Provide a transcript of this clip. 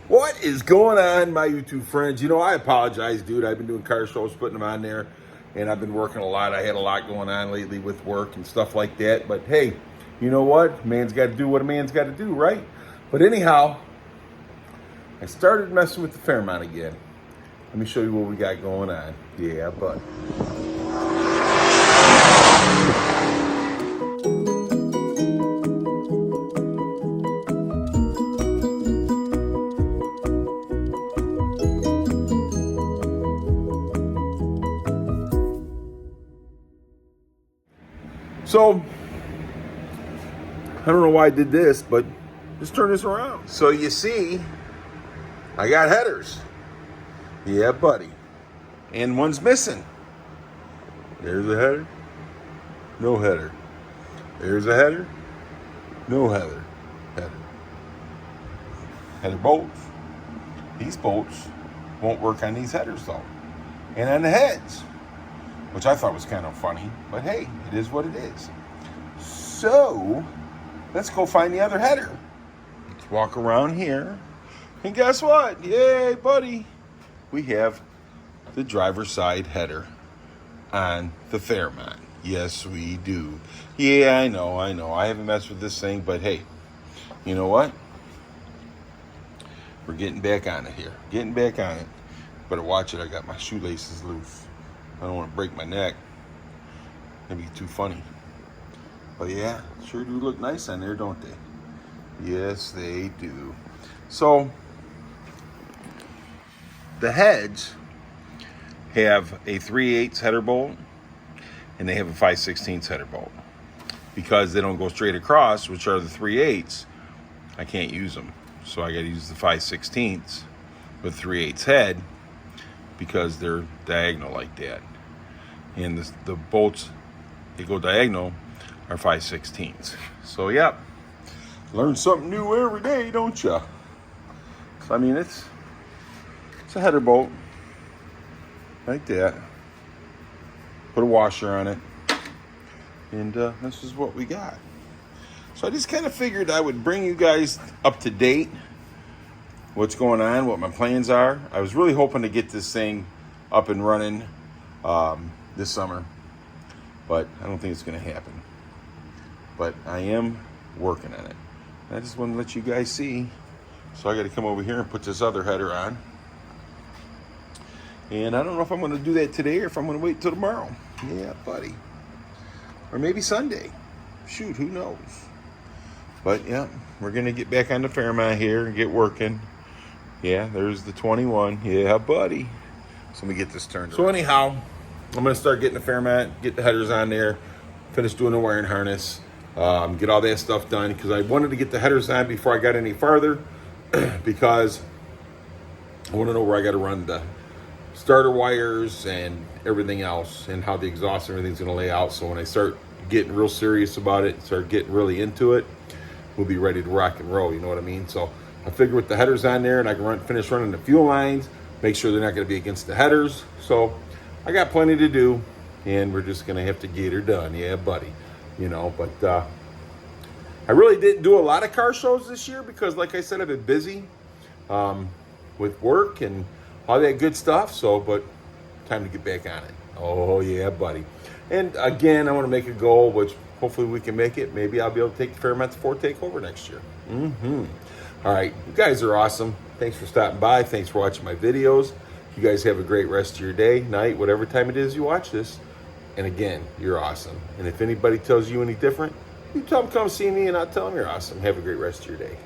What is going on, my YouTube friends? You know, I apologize, dude. I've been doing car shows, putting them on there, and I've been working a lot. I had a lot going on lately with work and stuff like that. But hey, you know what? Man's got to do what a man's got to do, right? But anyhow, I started messing with the Fairmont again. Let me show you what we got going on. Yeah, bud. So, I don't know why I did this, but just turn this around. So you see, I got headers. Yeah, buddy. And one's missing. There's a header. No header. There's a header. No header. Header. Header bolts. These bolts won't work on these headers though. And on the heads, which I thought was kind of funny, but hey, it is what it is. So, let's go find the other header. Let's walk around here. And guess what? Yay, buddy. We have the driver's side header on the Fairmont. Yes, we do. Yeah, I know. I haven't messed with this thing, but hey, you know what? We're getting back on it here. Getting back on it. Better watch it. I got my shoelaces loose. I don't want to break my neck. That'd be too funny. But yeah, sure do look nice on there, don't they? Yes, they do. So, the heads have a 3/8 header bolt and they have a 5/16 header bolt. Because they don't go straight across, which are the 3/8, I can't use them. So I got to use the 5/16 with 3/8 head because they're diagonal like that. And the bolts that go diagonal are 5/16. So yep, learn something new every day, don't ya? So, I mean, it's a header bolt like that. Put a washer on it, and this is what we got. So I just kind of figured I would bring you guys up to date, what's going on, what my plans are. I was really hoping to get this thing up and running this summer, but I don't think it's going to happen. But I am working on it. I just want to let you guys see. So I got to come over here and put this other header on. And I don't know if I'm going to do that today or if I'm going to wait till tomorrow. Yeah, buddy. Or maybe Sunday. Shoot, who knows? But yeah, we're going to get back on the Fairmont here and get working. Yeah, there's the 21. Yeah, buddy. So let me get this turned around. So anyhow, I'm going to start getting the Fairmont, get the headers on there, finish doing the wiring harness, get all that stuff done, because I wanted to get the headers on before I got any farther because I want to know where I got to run the starter wires and everything else and how the exhaust and everything's going to lay out. So when I start getting real serious about it, start getting really into it, we'll be ready to rock and roll, you know what I mean? So I figure with the headers on there and I can finish running the fuel lines, make sure they're not going to be against the headers. So I got plenty to do, and we're just going to have to get her done. Yeah, buddy. You know, but I really didn't do a lot of car shows this year because, like I said, I've been busy with work and all that good stuff. So, but time to get back on it. Oh, yeah, buddy. And again, I want to make a goal, which hopefully we can make it. Maybe I'll be able to take the Fairmont to Ford takeover next year. All right, you guys are awesome. Thanks for stopping by. Thanks for watching my videos. You guys have a great rest of your day, night, whatever time it is you watch this. And again, you're awesome. And if anybody tells you any different, you tell them come see me and I'll tell them you're awesome. Have a great rest of your day.